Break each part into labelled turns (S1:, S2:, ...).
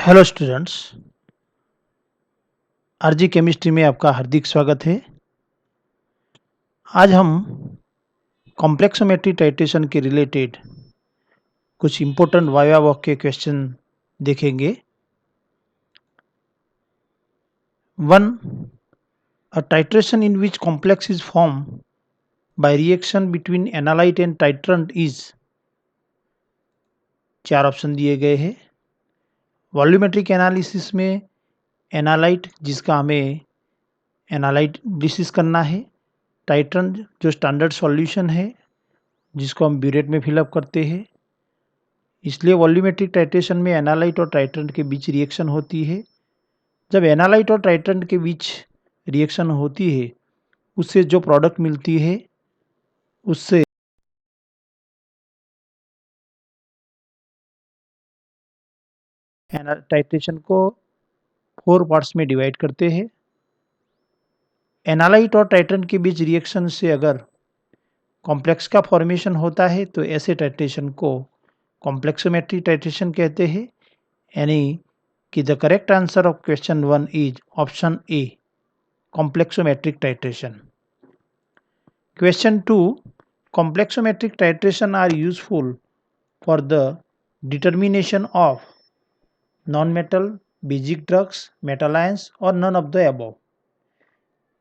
S1: Hello students, RG chemistry में आपका हार्दिक स्वागत है। आज हम कॉम्प्लेक्सोमेट्री टाइट्रेशन के रिलेटेड कुछ इम्पोर्टेंट वाइवा वॉक के क्वेश्चन देखेंगे। 1. A titration in which complex is formed by reaction between analyte and titrant is। 4 option दिए गए हैं। वॉल्यूमेट्रिक एनालिसिस में एनालाइट जिसका हमें एनालाइट डिस्कस करना है, टाइट्रंट जो स्टैंडर्ड सॉल्यूशन है जिसको हम ब्यूरेट में फिलअप करते हैं। इसलिए वॉल्यूमेट्रिक टाइट्रेशन में एनालाइट और टाइट्रेंट के बीच रिएक्शन होती है। जब एनालाइट और टाइट्रेंट के बीच रिएक्शन होती है, उससे जो प्रोडक्ट मिलती है उससे टाइट्रेशन को 4 पार्ट्स में डिवाइड करते हैं। एनालाइट और टाइट्रेंट के बीच रिएक्शन से अगर कॉम्प्लेक्स का फॉर्मेशन होता है तो ऐसे टाइट्रेशन को कॉम्प्लेक्सोमेट्रिक टाइट्रेशन कहते हैं। यानी कि the correct answer of question 1 is option A, complexometric titration. Question 2. Complexometric titration are useful for the determination of non-metal, basic drugs, metal ions or none of the above.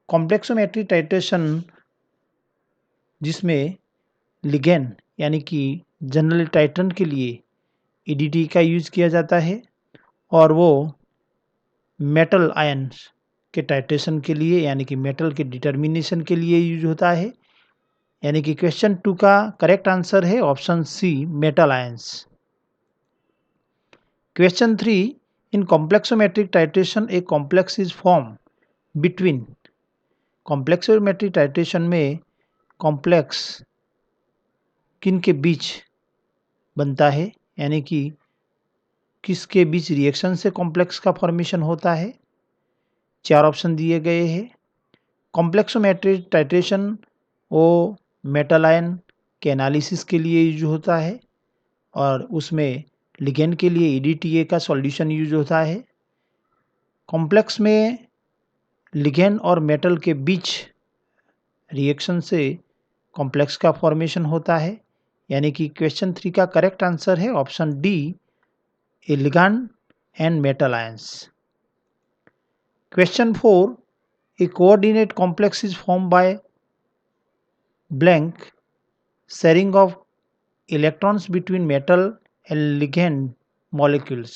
S1: Complexometric titration जिसमें ligand यानी कि general titrant के लिए EDT का use किया जाता है और वो मेटल आयन्स के टाइट्रेशन के लिए यानी कि मेटल के डिटर्मिनेशन के लिए यूज होता है। यानी कि क्वेश्चन 2 का करेक्ट आंसर है option C, metal ions. Question 3. In complexometric titration a complex is form between. Complexometric titration में कॉम्प्लेक्स किन के बीच बनता है, यानी कि किसके बीच रिएक्शन से कॉम्प्लेक्स का फॉर्मेशन होता है। 4 ऑप्शन दिए गए हैं। कॉम्प्लेक्सोमेट्रिक टाइट्रेशन वो मेटल आयन के एनालिसिस के लिए यूज होता है और उसमें लिगेंड के लिए ईडीटीए का सॉल्यूशन यूज होता है। कॉम्प्लेक्स में लिगेंड और मेटल के बीच रिएक्शन से कॉम्प्लेक्स का फॉर्मेशन होता है। यानी कि क्वेश्चन 3 का करेक्ट आंसर है option D, A ligand and metal ions. Question 4. A coordinate complex is form by blank sharing of electrons between metal and ligand molecules।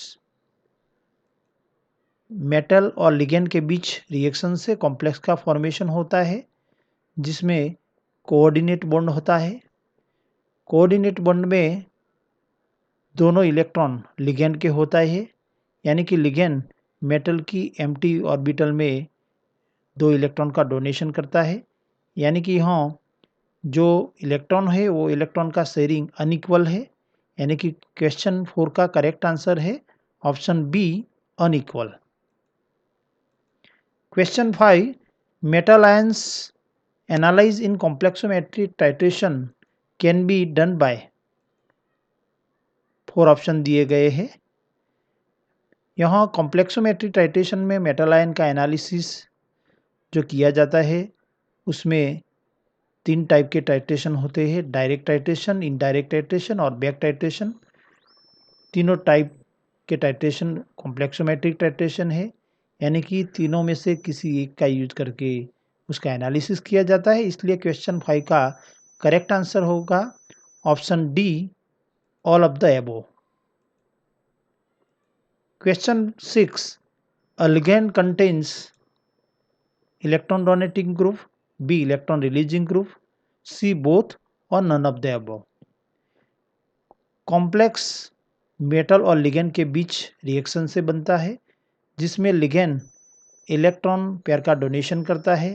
S1: Metal और लिगेंड के बीच रिएक्शन से कॉम्प्लेक्स का फॉर्मेशन होता है जिसमें कोऑर्डिनेट बॉन्ड होता है। कोऑर्डिनेट बॉन्ड में दोनों इलेक्ट्रॉन लिगेंड के होता है, यानी कि लिगेंड मेटल की एम्प्टी ऑर्बिटल में 2 इलेक्ट्रॉन का डोनेशन करता है। यानी कि यहाँ जो इलेक्ट्रॉन है वो इलेक्ट्रॉन का शेयरिंग अनइक्वल है। यानी कि क्वेश्चन 4 का करेक्ट आंसर है option B, unequal. Question 5. Metal ions analyze in complexometric titration can be done by. 4 option दिए गए हैं। यहाँ कॉम्प्लेक्सोमेट्रिक टाइट्रेशन में मेटल आयन का एनालिसिस जो किया जाता है उसमें 3 टाइप के टाइट्रेशन होते हैं, डायरेक्ट टाइट्रेशन, इनडायरेक्ट टाइट्रेशन और बैक टाइट्रेशन। तीनों टाइप के टाइट्रेशन कॉम्प्लेक्सोमेट्रिक टाइट्रेशन है, यानी कि तीनों में से किसी एक का यूज करके उसका एनालिसिस किया जाता है। इसलिए क्वेश्चन 5 का करेक्ट आंसर होगा option D, all of the above. Question 6. A ligand contains electron donating group, B electron releasing group, C both और none of the above. Complex metal और लिगेंड के बीच रिएक्शन से बनता है जिसमें लिगेंड इलेक्ट्रॉन पेयर का डोनेशन करता है,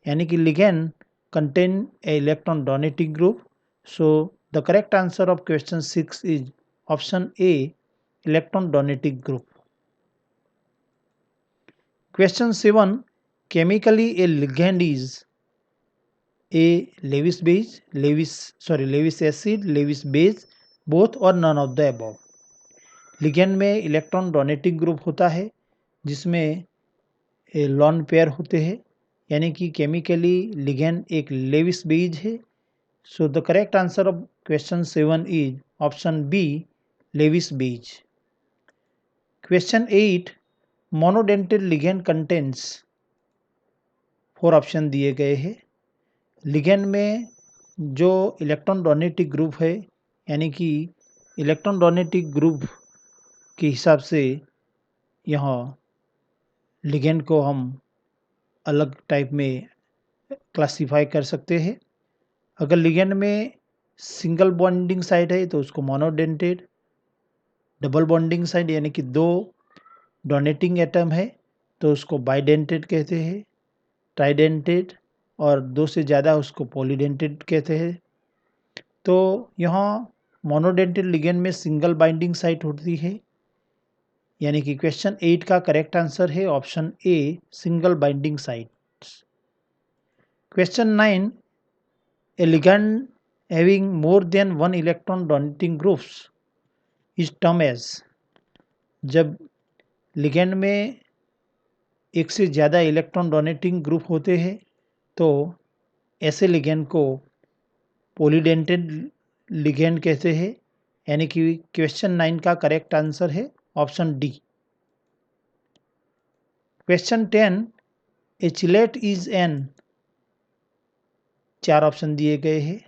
S1: यानी कि ligand contain a electron donating group. So the correct answer of question 6 is option A, electron donating group. Question 7. Chemically a ligand is a Lewis base, Lewis acid, Lewis base, both और none of the above. Ligand में electron donating group होता है जिसमें lone pair होते हैं, यानी कि chemically ligand एक लेविस बेस है। So the correct answer of question 7 is option B, Lewis base. Question 8, monodentate ligand contents 4 option दिए गए हैं। लिगेंड में जो इलेक्ट्रॉन डोनेटिक ग्रुप है, यानी कि इलेक्ट्रॉन डोनेटिक ग्रुप के हिसाब से यहाँ लिगेंड को हम अलग टाइप में क्लासिफाई कर सकते हैं। अगर लिगेंड में सिंगल बॉन्डिंग साइट है तो उसको मोनोडेंटेड, डबल बॉन्डिंग साइट यानी कि 2 डोनेटिंग एटम है तो उसको बाइडेंटेड कहते हैं, ट्राइडेंटेड और 2 से ज़्यादा उसको पॉलीडेंटेड कहते हैं। तो यहाँ मोनोडेंटेड लिगेंड में सिंगल बाइंडिंग साइट होती है, यानी कि क्वेश्चन 8 का करेक्ट आंसर है option A, single binding sites. Question 9, a ligand having more than 1 electron donating groups is term as. जब लिगेंड में एक से ज़्यादा इलेक्ट्रॉन डोनेटिंग ग्रुप होते हैं तो ऐसे लिगेंड को पॉलीडेंटेड लिगेंड कहते हैं, यानी कि क्वेश्चन 9 का करेक्ट आंसर है option D. Question 10, A chelate is an, 4 option दिए गए हैं।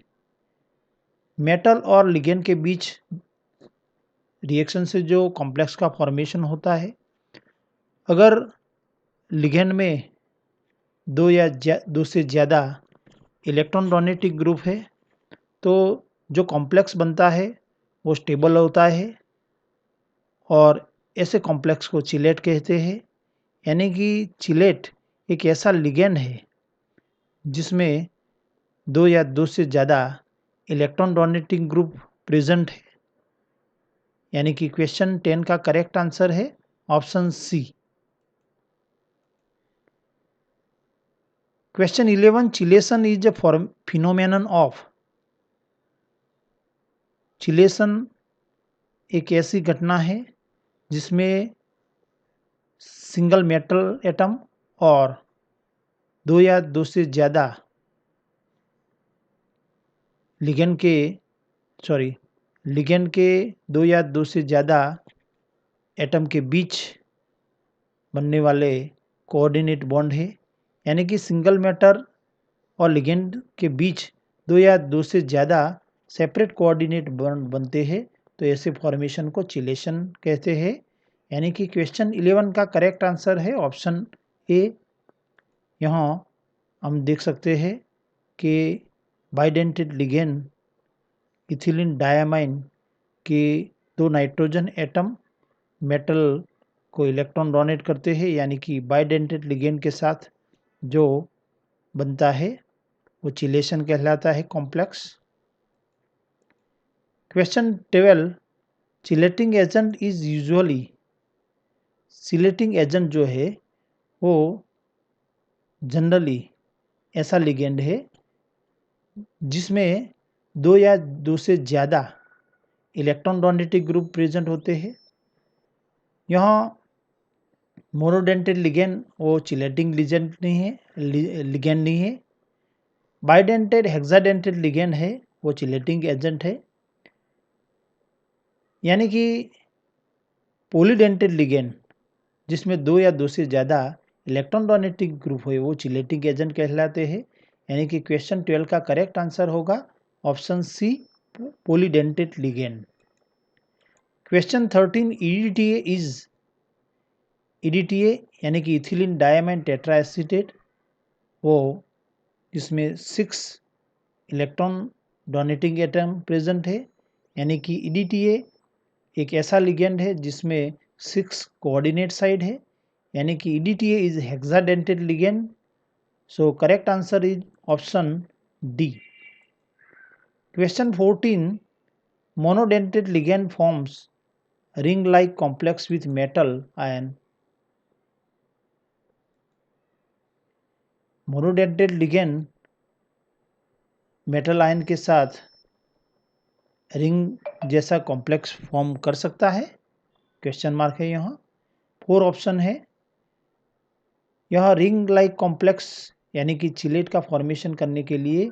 S1: मेटल और लिगेंड के बीच रिएक्शन से जो कॉम्प्लेक्स का फॉर्मेशन होता है, अगर लिगेंड में 2 से ज़्यादा इलेक्ट्रॉन डोनेटिंग ग्रुप है तो जो कॉम्प्लेक्स बनता है वो स्टेबल होता है और ऐसे कॉम्प्लेक्स को चिलेट कहते हैं। यानी कि चिलेट एक ऐसा लिगेंड है जिसमें 2 या 2 से ज़्यादा इलेक्ट्रॉन डोनेटिंग ग्रुप प्रेजेंट है, यानी कि क्वेश्चन 10 का करेक्ट आंसर है option C. Question 11, chelation is a phenomenon of. Chelation एक ऐसी घटना है जिसमें सिंगल मेटल एटम और 2 या 2 से ज़्यादा लिगेंड के 2 या 2 से ज़्यादा एटम के बीच बनने वाले कोऑर्डिनेट बॉन्ड है, यानी कि सिंगल मैटर और लिगेंड के बीच 2 या 2 से ज़्यादा सेपरेट कोऑर्डिनेट बॉन्ड बनते हैं तो ऐसे फॉर्मेशन को चिलेशन कहते हैं, यानी कि क्वेश्चन 11 का करेक्ट आंसर है ऑप्शन ए। यहाँ हम देख सकते हैं कि बाइडेंटेड लिगेंड इथिलीन डायमाइन के 2 नाइट्रोजन एटम मेटल को इलेक्ट्रॉन डोनेट करते हैं, यानी कि बाइडेंटेड लिगेंड के साथ जो बनता है वो चिलेशन कहलाता है complex. Question 12, chelating agent is usually. Chelating agent जो है वो जनरली ऐसा लिगेंड है जिसमें 2 या 2 से ज़्यादा इलेक्ट्रॉन डोनेटिंग ग्रुप प्रेजेंट होते हैं। यहाँ मोनोडेंटेड लिगेंड वो चिलेटिंग लिगेंड नहीं है। बाइडेंटेड हेक्साडेंटेड लिगेंड है वो चिलेटिंग एजेंट है, यानी कि पॉलीडेंटेड लिगेंड जिसमें 2 या 2 से ज़्यादा इलेक्ट्रॉन डोनेटिंग ग्रुप है वो चिलेटिंग एजेंट कहलाते हैं, यानी कि क्वेश्चन 12 का करेक्ट आंसर होगा option C, polydentate ligand. Question 13, EDTA यानी कि इथिलीन डायमाइन टेट्राएसीटेट, वो जिसमें 6 इलेक्ट्रॉन डोनेटिंग एटम प्रेजेंट है, यानी कि ईडीटीए एक ऐसा लिगेंड है जिसमें 6 कोऑर्डिनेट साइड है, यानी कि EDTA is hexadentate ligand. So correct answer is option D. Question 14, monodentate ligand forms ring like complex with metal ion. Monodentate ligand metal ion के साथ रिंग जैसा कॉम्प्लेक्स फॉर्म कर सकता है। क्वेश्चन मार्क है यहाँ। 4 ऑप्शन है। यह रिंग लाइक कॉम्प्लेक्स यानी कि चिलेट का फॉर्मेशन करने के लिए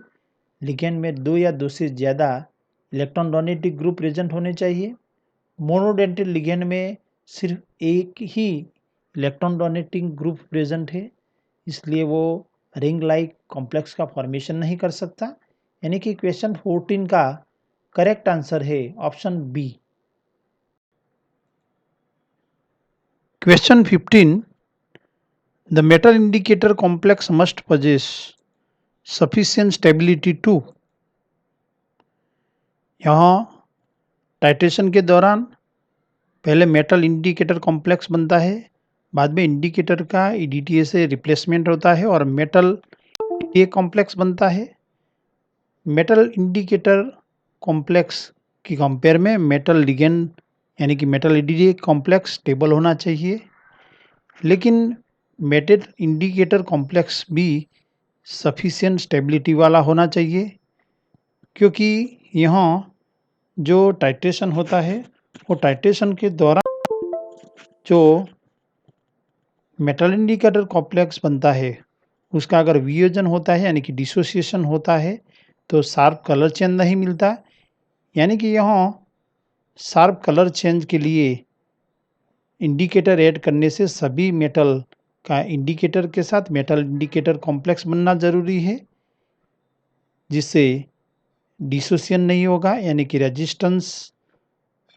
S1: लिगेंड में 2 या 2 से ज़्यादा इलेक्ट्रॉन डोनेटिक ग्रुप प्रेजेंट होने चाहिए। मोनोडेंटेड लिगेंड में सिर्फ एक ही इलेक्ट्रॉन डोनेटिंग ग्रुप प्रेजेंट है, इसलिए वो रिंग लाइक कॉम्प्लेक्स का फॉर्मेशन नहीं कर सकता। यानी कि क्वेश्चन 14 का करेक्ट आंसर है option B. Question 15, the metal indicator complex must possess sufficient stability to। यहाँ टाइट्रेशन के दौरान पहले मेटल इंडिकेटर कॉम्प्लेक्स बनता है, बाद में इंडिकेटर का EDTA से रिप्लेसमेंट होता है और मेटल ये कॉम्प्लेक्स बनता है। मेटल इंडिकेटर कॉम्प्लेक्स की कंपेयर में मेटल लिगेंड यानी कि मेटल EDTA कॉम्प्लेक्स स्टेबल होना चाहिए, लेकिन मेटल इंडिकेटर कॉम्प्लेक्स भी सफिशिएंट स्टेबिलिटी वाला होना चाहिए, क्योंकि यहाँ जो टाइट्रेशन होता है वो टाइट्रेशन के दौरान जो मेटल इंडिकेटर कॉम्प्लेक्स बनता है उसका अगर वियोजन होता है यानी कि डिसोसिएशन होता है तो शार्प कलर चेंज नहीं मिलता। यानी कि यहाँ शार्प कलर चेंज के लिए इंडिकेटर ऐड करने से सभी मेटल का इंडिकेटर के साथ मेटल इंडिकेटर कॉम्प्लेक्स बनना ज़रूरी है, जिससे डिसोसिएशन नहीं होगा यानी कि रेजिस्टेंस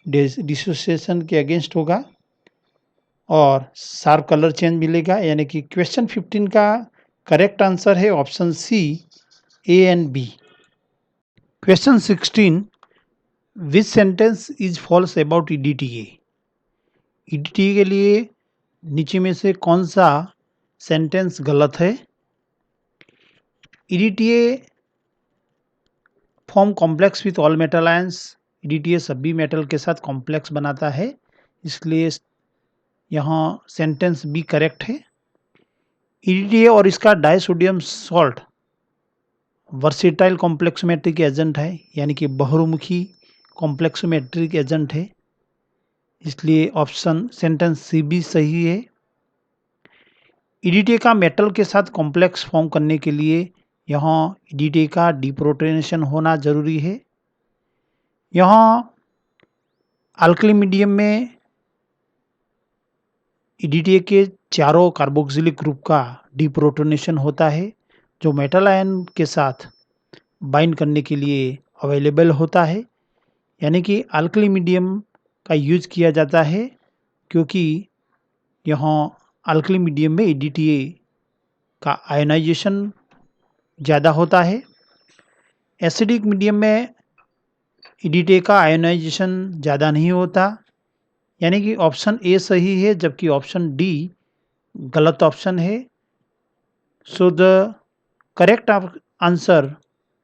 S1: डिसोसिएशन के अगेंस्ट होगा और शार्प कलर चेंज मिलेगा। यानी कि क्वेश्चन 15 का करेक्ट आंसर है option C, A and B. Question 16, which sentence is false about EDTA। EDTA के लिए नीचे में से कौन सा सेंटेंस गलत है। EDTA form complex with all metal ions. EDTA सभी मेटल के साथ कॉम्प्लेक्स बनाता है, इसलिए यहाँ सेंटेंस बी करेक्ट है। EDTA और इसका disodium salt versatile complexometric agent है, यानी कि बहुमुखी कॉम्प्लेक्सोमेट्रिक एजेंट है, इसलिए ऑप्शन सेंटेंस सी भी सही है। EDTA का मेटल के साथ कॉम्प्लेक्स फॉर्म करने के लिए यहाँ EDTA का डिप्रोटोनेशन होना जरूरी है। यहाँ अल्कली मीडियम में EDTA के चारों कार्बोक्सिलिक ग्रुप का डिप्रोटोनेशन होता है, जो मेटल आयन के साथ बाइंड करने के लिए अवेलेबल होता है। यानी कि अल्कली मीडियम का यूज किया जाता है, क्योंकि यहाँ अल्कली मीडियम में EDTA का आयनाइजेशन ज़्यादा होता है। एसिडिक मीडियम में EDTA का आयनाइजेशन ज़्यादा नहीं होता। यानी कि ऑप्शन ए सही है, जबकि ऑप्शन डी गलत ऑप्शन है। So the correct answer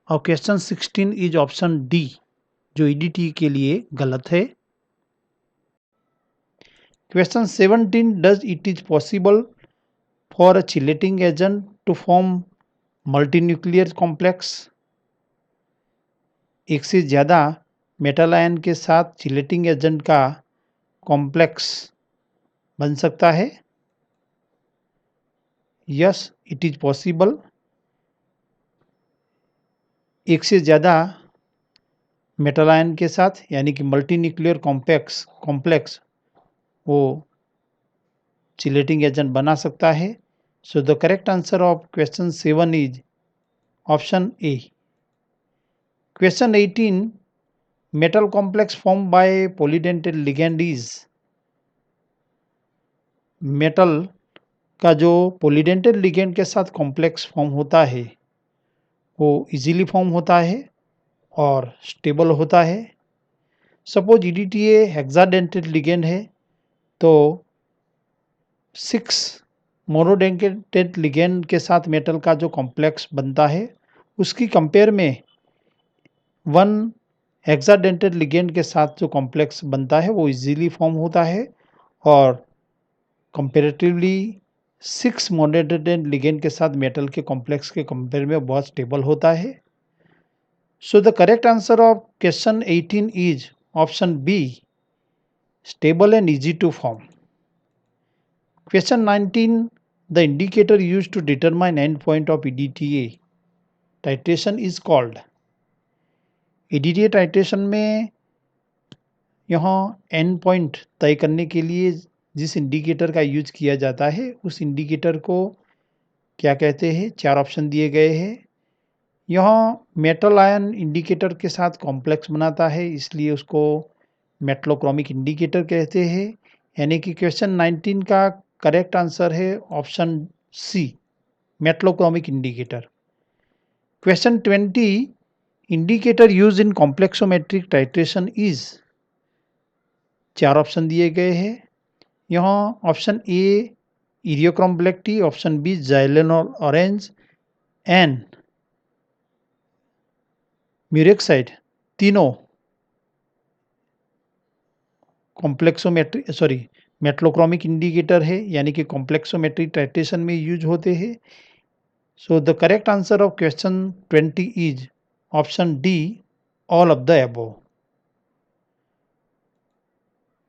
S1: of question 16 is option D, जो EDTA के लिए गलत है। Question 17, does it is possible for a chelating agent to form multinuclear complex. एक से ज़्यादा मेटल आयन के साथ चिलेटिंग एजेंट का कॉम्प्लेक्स बन सकता है। Yes, it is possible. एक से ज़्यादा मेटल आयन के साथ यानी कि मल्टीन्यूक्लियर कॉम्प्लेक्स वो चिलेटिंग एजेंट बना सकता है। So the correct answer of question 7 is option A. Question 18, metal complex form by polydentate ligand is. Metal का जो पॉलीडेंटेड लिगेंड के साथ कॉम्प्लेक्स फॉर्म होता है वो इजीली फॉर्म होता है और स्टेबल होता है। सपोज EDTA हेक्साडेंटेड लिगेंड है तो 6 मोनोडेंटेड लिगेंड के साथ मेटल का जो कॉम्प्लेक्स बनता है उसकी कंपेयर में 1 हेक्साडेंटेड लिगेंड के साथ जो कॉम्प्लेक्स बनता है वो इजीली फॉर्म होता है और कंपेरेटिवली 6 मोनोडेंटेड लिगेंड के साथ मेटल के कॉम्प्लेक्स के कंपेयर में बहुत स्टेबल होता है। So the correct answer of question 18 is option B, stable and easy to form. Question 19. The indicator used to determine endpoint of EDTA titration is called. EDTA titration में यहाँ and point तय करने के लिए जिस indicator का use किया जाता है उस इंडिकेटर को क्या कहते हैं? 4 ऑप्शन दिए गए हैं। यहाँ मेटल आयन इंडिकेटर के साथ कॉम्प्लेक्स बनाता है, इसलिए उसको मेटलोक्रोमिक इंडिकेटर कहते हैं। यानी कि क्वेश्चन 19 का करेक्ट आंसर है option C, metallochromic indicator. Question 20, indicator use in complexometric titration is. 4 option दिए गए हैं। यहाँ option A eriochrome black T, option B xylenol orange and murexide तीनों मेटलोक्रोमिक इंडिकेटर है, यानी कि कॉम्प्लेक्सोमेट्रिक टाइट्रेशन में यूज होते हैं। सो the correct answer of question 20 is option D, all of the above.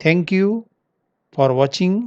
S1: Thank you for watching.